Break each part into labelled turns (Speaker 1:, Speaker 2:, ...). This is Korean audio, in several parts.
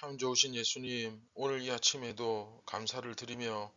Speaker 1: 참 좋으신 예수님, 오늘 이 아침에도 감사를 드리며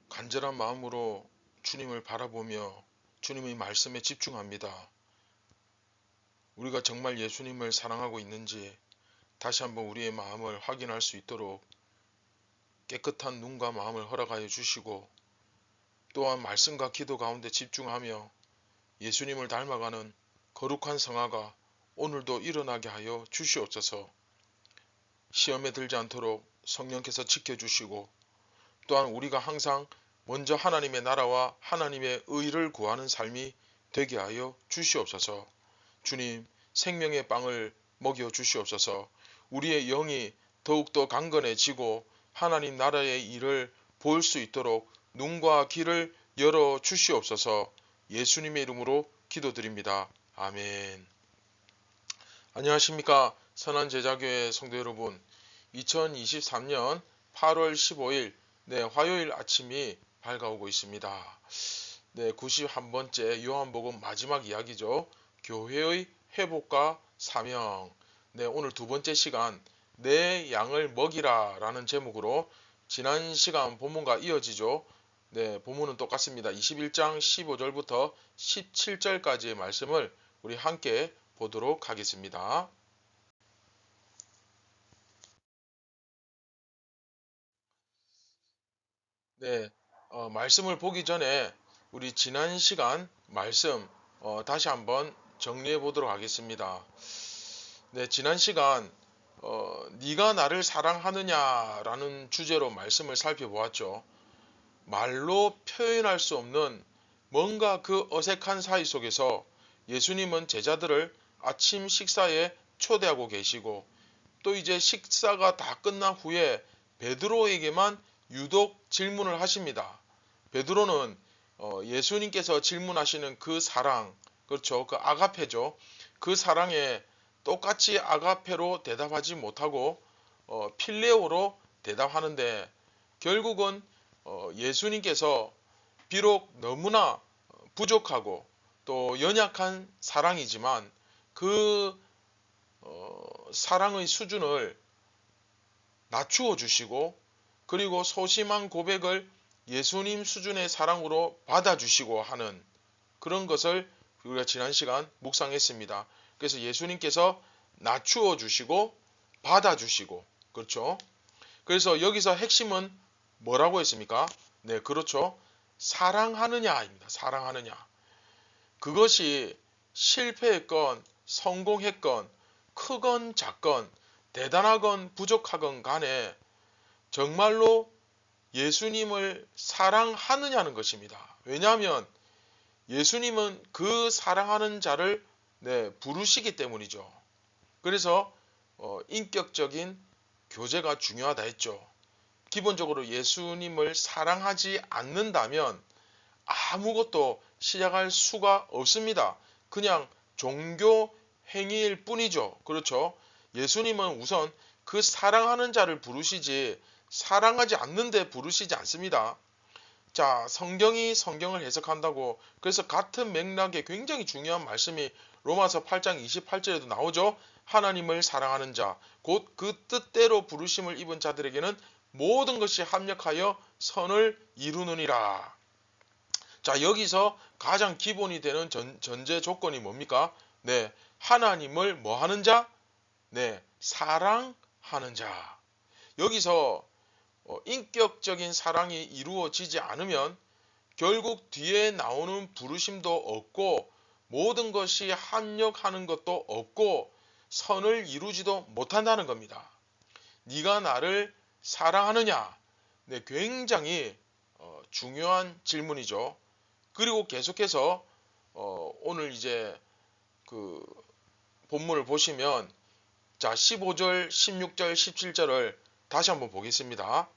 Speaker 1: 간절한 마음으로 주님을 바라보며 주님의 말씀에 집중합니다. 우리가 정말 예수님을 사랑하고 있는지 다시 한번 우리의 마음을 확인할 수 있도록 깨끗한 눈과 마음을 허락하여 주시고, 또한 말씀과 기도 가운데 집중하며 예수님을 닮아가는 거룩한 성화가 오늘도 일어나게 하여 주시옵소서. 시험에 들지 않도록 성령께서 지켜주시고, 또한 우리가 항상 먼저 하나님의 나라와 하나님의 의를 구하는 삶이 되게 하여 주시옵소서. 주님, 생명의 빵을 먹여 주시옵소서. 우리의 영이 더욱더 강건해지고 하나님 나라의 일을 볼 수 있도록 눈과 귀를 열어 주시옵소서. 예수님의 이름으로 기도드립니다. 아멘. 안녕하십니까, 선한제자교회 성도 여러분. 2023년 8월 15일 화요일 아침이 밝아오고 있습니다. 91번째 요한복음 마지막 이야기죠. 교회의 회복과 사명. 오늘 두 번째 시간 내 양을 먹이라 라는 제목으로 지난 시간 본문과 이어지죠. 본문은 똑같습니다. 21장 15절부터 17절까지의 말씀을 우리 함께 보도록 하겠습니다. 말씀을 보기 전에 우리 지난 시간 말씀 다시 한번 정리해 보도록 하겠습니다. 지난 시간 네가 나를 사랑하느냐라는 주제로 말씀을 살펴보았죠. 말로 표현할 수 없는 뭔가 그 어색한 사이 속에서 예수님은 제자들을 아침 식사에 초대하고 계시고, 또 이제 식사가 다 끝난 후에 베드로에게만 유독 질문을 하십니다. 베드로는 예수님께서 질문하시는 그 사랑, 그렇죠, 그 아가페죠. 그 사랑에 똑같이 아가페로 대답하지 못하고 필레오로 대답하는데, 결국은 예수님께서 비록 너무나 부족하고 또 연약한 사랑이지만 그 사랑의 수준을 낮추어 주시고, 그리고 소심한 고백을 예수님 수준의 사랑으로 받아주시고 하는 그런 것을 우리가 지난 시간 묵상했습니다. 그래서 예수님께서 낮추어 주시고 받아주시고, 그렇죠. 그래서 여기서 핵심은 뭐라고 했습니까? 그렇죠. 사랑하느냐입니다. 사랑하느냐. 그것이 실패했건 성공했건 크건 작건 대단하건 부족하건 간에 정말로 예수님을 사랑하느냐는 것입니다. 왜냐하면 예수님은 그 사랑하는 자를 부르시기 때문이죠. 그래서 인격적인 교제가 중요하다 했죠. 기본적으로 예수님을 사랑하지 않는다면 아무것도 시작할 수가 없습니다. 그냥 종교 행위일 뿐이죠. 그렇죠? 예수님은 우선 그 사랑하는 자를 부르시지 사랑하지 않는데 부르시지 않습니다. 자, 성경이 성경을 해석한다고, 그래서 같은 맥락에 굉장히 중요한 말씀이 로마서 8장 28절에도 나오죠. 하나님을 사랑하는 자, 곧 그 뜻대로 부르심을 입은 자들에게는 모든 것이 합력하여 선을 이루느니라. 자, 여기서 가장 기본이 되는 전제 조건이 뭡니까? 하나님을 뭐 하는 자? 사랑하는 자. 여기서 인격적인 사랑이 이루어지지 않으면 결국 뒤에 나오는 부르심도 없고 모든 것이 합력하는 것도 없고 선을 이루지도 못한다는 겁니다. 네가 나를 사랑하느냐? 굉장히 중요한 질문이죠. 그리고 계속해서 오늘 이제 그 본문을 보시면, 자, 15절, 16절, 17절을 다시 한번 보겠습니다.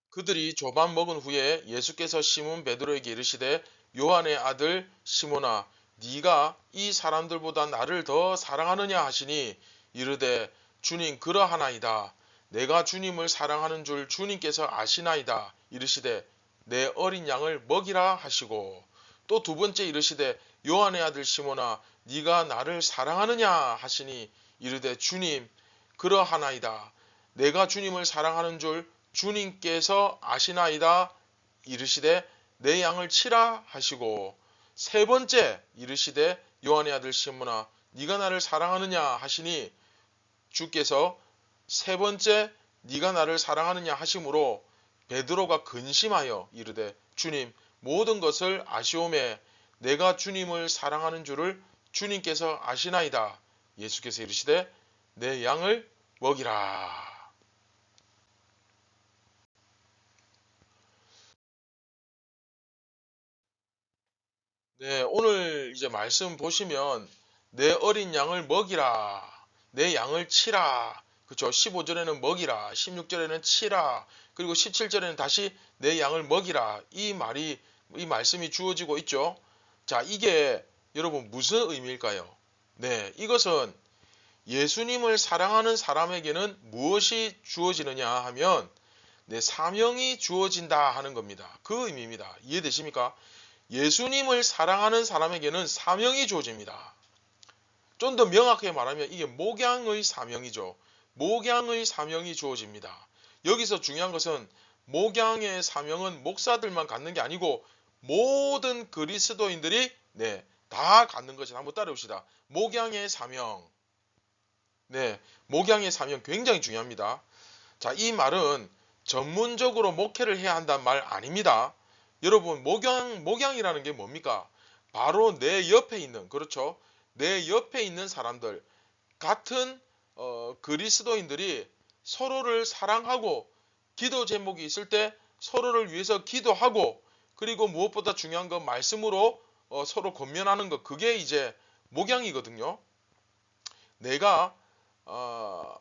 Speaker 1: 그들이 조반 먹은 후에 예수께서 시몬 베드로에게 이르시되, 요한의 아들 시몬아, 네가 이 사람들보다 나를 더 사랑하느냐 하시니, 이르되 주님, 그러하나이다. 내가 주님을 사랑하는 줄 주님께서 아시나이다. 이르시되 내 어린 양을 먹이라 하시고, 또 두 번째 이르시되 요한의 아들 시몬아 네가 나를 사랑하느냐 하시니 이르되 주님 그러하나이다. 내가 주님을 사랑하는 줄 주님께서 아시나이다. 이르시되 내 양을 치라 하시고 세 번째 이르시되 요한의 아들 시몬아 네가 나를 사랑하느냐 하시니 주께서 세 번째 네가 나를 사랑하느냐 하심으로 베드로가 근심하여 이르되 주님 모든 것을 아시오매 내가 주님을 사랑하는 줄을 주님께서 아시나이다. 예수께서 이르시되 내 양을 먹이라. 네, 오늘 이제 말씀 보시면 내 어린 양을 먹이라. 내 양을 치라. 그렇죠? 15절에는 먹이라. 16절에는 치라. 그리고 17절에는 다시 내 양을 먹이라. 이 말씀이 주어지고 있죠. 자, 이게 여러분 무슨 의미일까요? 네, 이것은 예수님을 사랑하는 사람에게는 무엇이 주어지느냐 하면 내 사명이 주어진다 하는 겁니다. 그 의미입니다. 이해되십니까? 예수님을 사랑하는 사람에게는 사명이 주어집니다. 좀 더 명확하게 말하면 이게 목양의 사명이죠. 목양의 사명이 주어집니다. 여기서 중요한 것은 목양의 사명은 목사들만 갖는 게 아니고 모든 그리스도인들이 다 갖는 것을 한번 따라봅시다. 목양의 사명. 네, 목양의 사명 굉장히 중요합니다. 자, 이 말은 전문적으로 목회를 해야 한다는 말 아닙니다. 여러분, 목양이라는 게 뭡니까? 바로 내 옆에 있는, 그렇죠? 내 옆에 있는 사람들, 같은 그리스도인들이 서로를 사랑하고 기도 제목이 있을 때 서로를 위해서 기도하고 그리고 무엇보다 중요한 건 말씀으로 서로 권면하는 것, 그게 이제 목양이거든요. 내가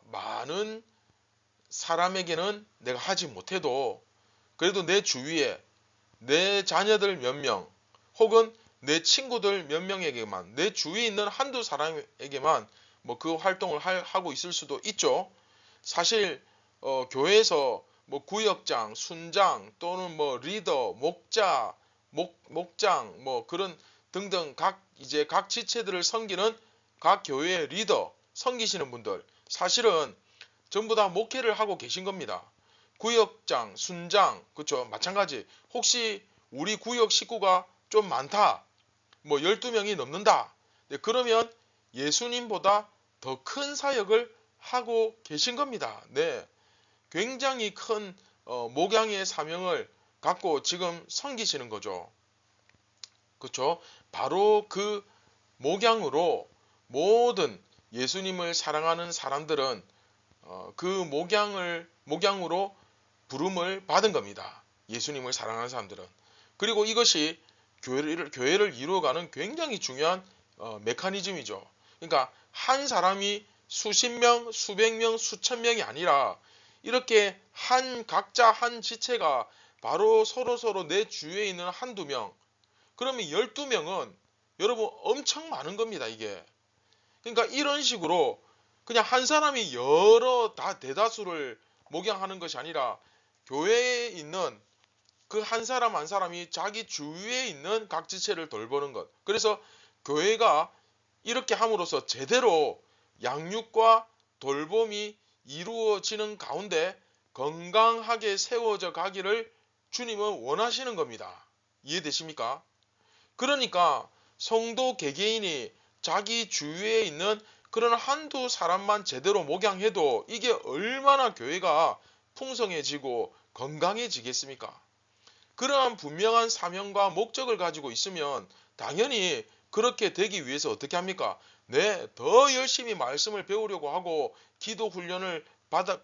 Speaker 1: 많은 사람에게는 내가 하지 못해도 그래도 내 주위에 내 자녀들 몇 명 혹은 내 친구들 몇 명에게만 내 주위에 있는 한두 사람에게만 뭐 그 활동을 하고 있을 수도 있죠. 사실 교회에서 뭐 구역장, 순장 또는 뭐 리더, 목자, 목장 뭐 그런 등등 각 지체들을 섬기는 각 교회의 리더 섬기시는 분들 사실은 전부 다 목회를 하고 계신 겁니다. 구역장, 순장, 그렇죠? 마찬가지. 혹시 우리 구역 식구가 좀 많다. 뭐 12명이 넘는다. 네, 그러면 예수님보다 더 큰 사역을 하고 계신 겁니다. 네. 굉장히 큰 목양의 사명을 갖고 지금 섬기시는 거죠. 그렇죠? 바로 그 목양으로 모든 예수님을 사랑하는 사람들은 그 목양으로 부름을 받은 겁니다. 예수님을 사랑하는 사람들은. 그리고 이것이 교회를 이루어가는 굉장히 중요한 메커니즘이죠. 그러니까 한 사람이 수십 명, 수백 명, 수천 명이 아니라 이렇게 각자 한 지체가 바로 서로 내 주위에 있는 한두 명. 그러면 12명은 여러분 엄청 많은 겁니다, 이게. 그러니까 이런 식으로 그냥 한 사람이 대다수를 목양하는 것이 아니라 교회에 있는 그 한 사람 한 사람이 자기 주위에 있는 각 지체를 돌보는 것. 그래서 교회가 이렇게 함으로써 제대로 양육과 돌봄이 이루어지는 가운데 건강하게 세워져 가기를 주님은 원하시는 겁니다. 이해되십니까? 그러니까 성도 개개인이 자기 주위에 있는 그런 한두 사람만 제대로 목양해도 이게 얼마나 교회가 풍성해지고 건강해지겠습니까? 그러한 분명한 사명과 목적을 가지고 있으면 당연히 그렇게 되기 위해서 어떻게 합니까? 네, 더 열심히 말씀을 배우려고 하고 기도 훈련을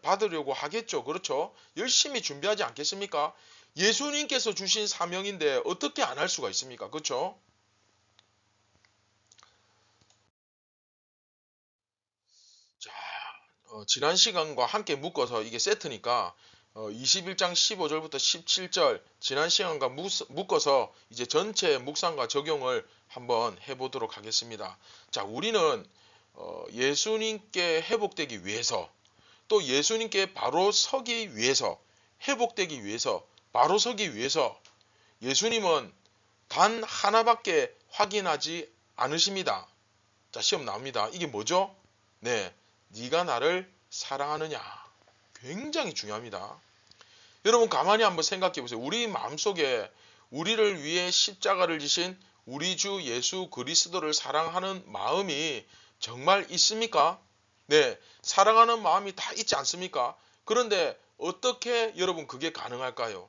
Speaker 1: 받으려고 하겠죠. 그렇죠? 열심히 준비하지 않겠습니까? 예수님께서 주신 사명인데 어떻게 안 할 수가 있습니까? 그렇죠? 자, 지난 시간과 함께 묶어서 이게 세트니까 21장 15절부터 17절 지난 시간과 묶어서 이제 전체 묵상과 적용을 한번 해보도록 하겠습니다. 자, 우리는 예수님께 회복되기 위해서 또 예수님께 바로 서기 위해서 회복되기 위해서 바로 서기 위해서 예수님은 단 하나밖에 확인하지 않으십니다. 자, 시험 나옵니다. 이게 뭐죠? 네, 네가 나를 사랑하느냐. 굉장히 중요합니다. 여러분 가만히 한번 생각해 보세요. 우리 마음속에 우리를 위해 십자가를 지신 우리 주 예수 그리스도를 사랑하는 마음이 정말 있습니까? 네, 사랑하는 마음이 다 있지 않습니까? 그런데 어떻게 여러분 그게 가능할까요?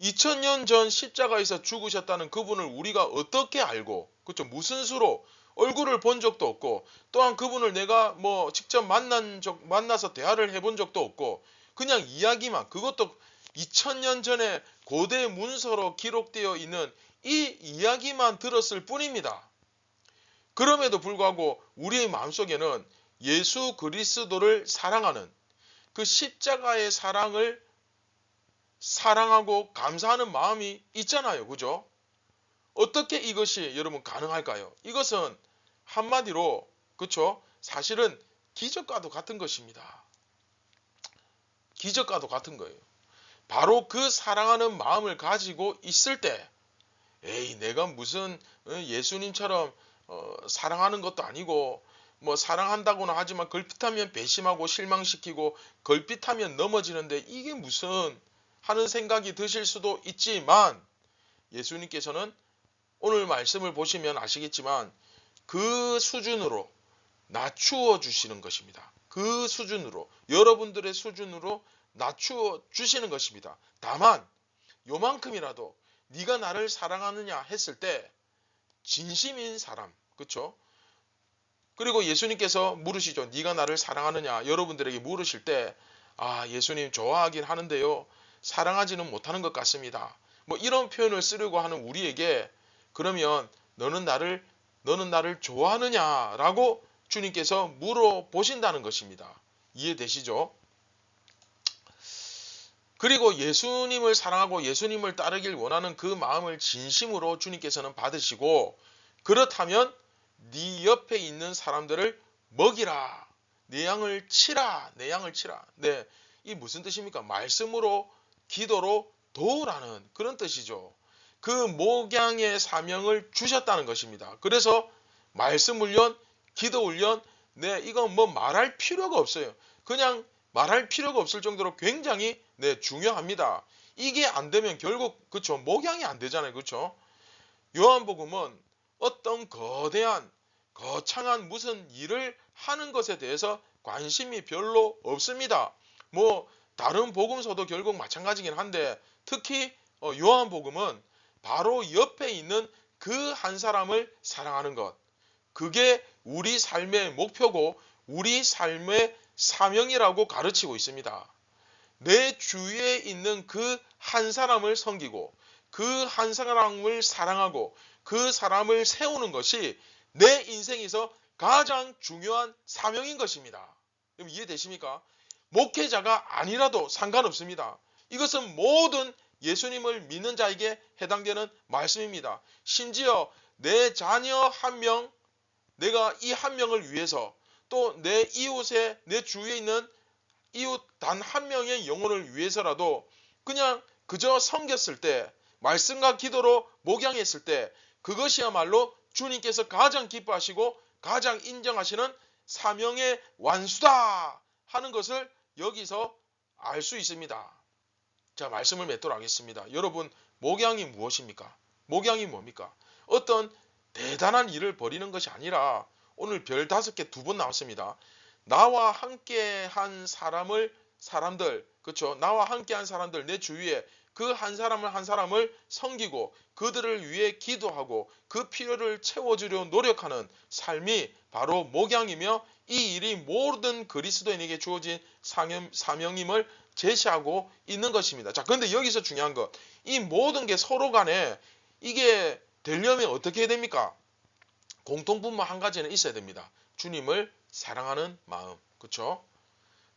Speaker 1: 2000년 전 십자가에서 죽으셨다는 그분을 우리가 어떻게 알고, 그렇죠? 무슨 수로 얼굴을 본 적도 없고, 또한 그분을 내가 뭐 직접 만나서 대화를 해본 적도 없고, 그냥 이야기만, 그것도 2000년 전에 고대 문서로 기록되어 있는 이 이야기만 들었을 뿐입니다. 그럼에도 불구하고 우리의 마음속에는 예수 그리스도를 사랑하는 그 십자가의 사랑을 사랑하고 감사하는 마음이 있잖아요. 그죠? 어떻게 이것이 여러분 가능할까요? 이것은 한마디로, 그쵸? 사실은 기적과도 같은 것입니다. 기적과도 같은 거예요. 바로 그 사랑하는 마음을 가지고 있을 때, 에이, 내가 무슨 예수님처럼 사랑하는 것도 아니고, 뭐 사랑한다고는 하지만 걸핏하면 배신하고 실망시키고 걸핏하면 넘어지는데 이게 무슨 하는 생각이 드실 수도 있지만, 예수님께서는 오늘 말씀을 보시면 아시겠지만 그 수준으로 낮추어 주시는 것입니다. 그 수준으로, 여러분들의 수준으로 낮추어 주시는 것입니다. 다만 요만큼이라도 네가 나를 사랑하느냐 했을 때 진심인 사람, 그렇죠? 그리고 예수님께서 물으시죠. 네가 나를 사랑하느냐 여러분들에게 물으실 때, 아, 예수님 좋아하긴 하는데요, 사랑하지는 못하는 것 같습니다. 뭐 이런 표현을 쓰려고 하는 우리에게, 그러면 너는 나를 좋아하느냐라고 주님께서 물어보신다는 것입니다. 이해되시죠? 그리고 예수님을 사랑하고 예수님을 따르길 원하는 그 마음을 진심으로 주님께서는 받으시고, 그렇다면 네 옆에 있는 사람들을 먹이라, 내 양을 치라, 내 양을 치라. 네, 이 무슨 뜻입니까? 말씀으로, 기도로 도우라는 그런 뜻이죠. 그 목양의 사명을 주셨다는 것입니다. 그래서 말씀 훈련, 기도 훈련, 네, 이건 뭐 말할 필요가 없어요. 그냥 말할 필요가 없을 정도로 굉장히 중요합니다. 이게 안 되면 결국, 그쵸, 목양이 안 되잖아요. 그쵸? 요한복음은 어떤 거창한 무슨 일을 하는 것에 대해서 관심이 별로 없습니다. 뭐 다른 복음서도 결국 마찬가지긴 한데, 특히 요한복음은 바로 옆에 있는 그 한 사람을 사랑하는 것, 그게 우리 삶의 목표고 우리 삶의 사명이라고 가르치고 있습니다. 내 주위에 있는 그 한 사람을 섬기고 그 한 사람을 사랑하고 그 사람을 세우는 것이 내 인생에서 가장 중요한 사명인 것입니다. 여러분 이해되십니까? 목회자가 아니라도 상관없습니다. 이것은 모든 예수님을 믿는 자에게 해당되는 말씀입니다. 심지어 내 자녀 한 명, 내가 이 한 명을 위해서, 또 내 이웃의, 내 주위에 있는 이웃 단 한 명의 영혼을 위해서라도 그냥 그저 섬겼을 때, 말씀과 기도로 목양했을 때, 그것이야말로 주님께서 가장 기뻐하시고 가장 인정하시는 사명의 완수다 하는 것을 여기서 알 수 있습니다. 자, 말씀을 맺도록 하겠습니다. 여러분, 목양이 무엇입니까? 목양이 뭡니까? 어떤 대단한 일을 벌이는 것이 아니라, 오늘 별 5개 2번 나왔습니다. 나와 함께한 사람들, 그렇죠? 나와 함께한 사람들, 내 주위에 그 한 사람을 섬기고 그들을 위해 기도하고 그 필요를 채워주려 노력하는 삶이 바로 목양이며, 이 일이 모든 그리스도인에게 주어진 사명임을 제시하고 있는 것입니다. 자, 그런데 여기서 중요한 것, 이 모든 게 서로 간에 이게 되려면 어떻게 해야 됩니까? 공통분모 한 가지는 있어야 됩니다. 주님을 사랑하는 마음. 그렇죠?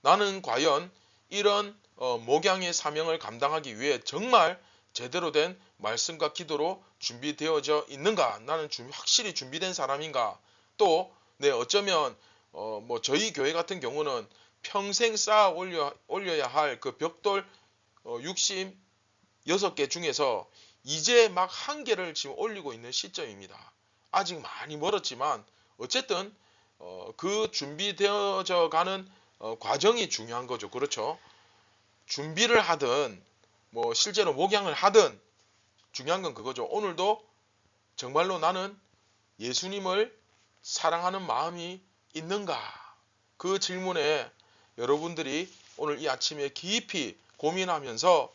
Speaker 1: 나는 과연 이런 목양의 사명을 감당하기 위해 정말 제대로 된 말씀과 기도로 준비되어져 있는가? 나는 확실히 준비된 사람인가? 또 어쩌면 뭐 저희 교회 같은 경우는 평생 쌓아 올려야 할 그 벽돌 66개 중에서 이제 막 1개를 지금 올리고 있는 시점입니다. 아직 많이 멀었지만 어쨌든 그 준비되어져 가는 과정이 중요한 거죠. 그렇죠? 준비를 하든 뭐 실제로 목양을 하든 중요한 건 그거죠. 오늘도 정말로 나는 예수님을 사랑하는 마음이 있는가? 그 질문에 여러분들이 오늘 이 아침에 깊이 고민하면서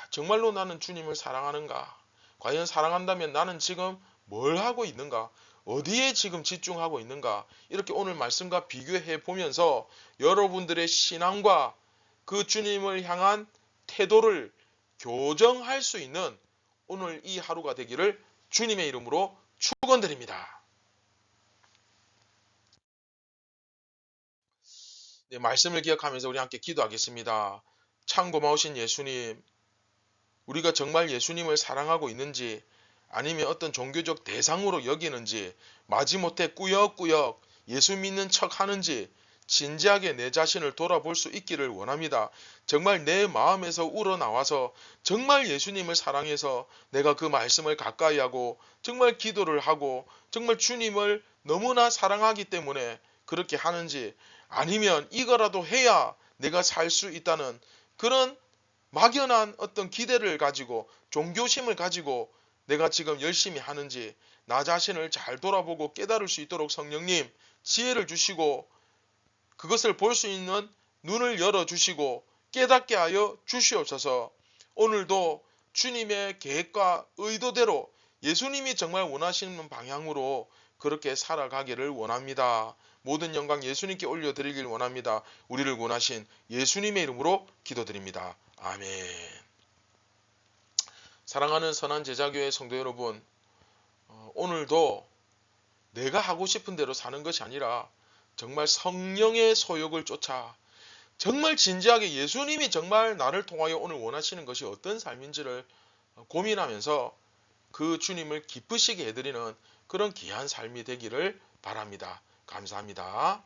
Speaker 1: 정말로 나는 주님을 사랑하는가? 과연 사랑한다면 나는 지금 뭘 하고 있는가? 어디에 지금 집중하고 있는가? 이렇게 오늘 말씀과 비교해 보면서 여러분들의 신앙과 그 주님을 향한 태도를 교정할 수 있는 오늘 이 하루가 되기를 주님의 이름으로 축원드립니다. 네, 말씀을 기억하면서 우리 함께 기도하겠습니다. 참 고마우신 예수님, 우리가 정말 예수님을 사랑하고 있는지 아니면 어떤 종교적 대상으로 여기는지 마지못해 꾸역꾸역 예수 믿는 척 하는지 진지하게 내 자신을 돌아볼 수 있기를 원합니다. 정말 내 마음에서 우러나와서 정말 예수님을 사랑해서 내가 그 말씀을 가까이 하고 정말 기도를 하고 정말 주님을 너무나 사랑하기 때문에 그렇게 하는지 아니면 이거라도 해야 내가 살 수 있다는 그런 막연한 어떤 기대를 가지고 종교심을 가지고 내가 지금 열심히 하는지 나 자신을 잘 돌아보고 깨달을 수 있도록 성령님 지혜를 주시고 그것을 볼 수 있는 눈을 열어주시고 깨닫게 하여 주시옵소서. 오늘도 주님의 계획과 의도대로 예수님이 정말 원하시는 방향으로 그렇게 살아가기를 원합니다. 모든 영광 예수님께 올려드리길 원합니다. 우리를 원하신 예수님의 이름으로 기도드립니다. 아멘. 사랑하는 선한 제자교회 성도 여러분, 오늘도 내가 하고 싶은 대로 사는 것이 아니라 정말 성령의 소욕을 쫓아 정말 진지하게 예수님이 정말 나를 통하여 오늘 원하시는 것이 어떤 삶인지를 고민하면서 그 주님을 기쁘시게 해드리는 그런 귀한 삶이 되기를 바랍니다. 감사합니다.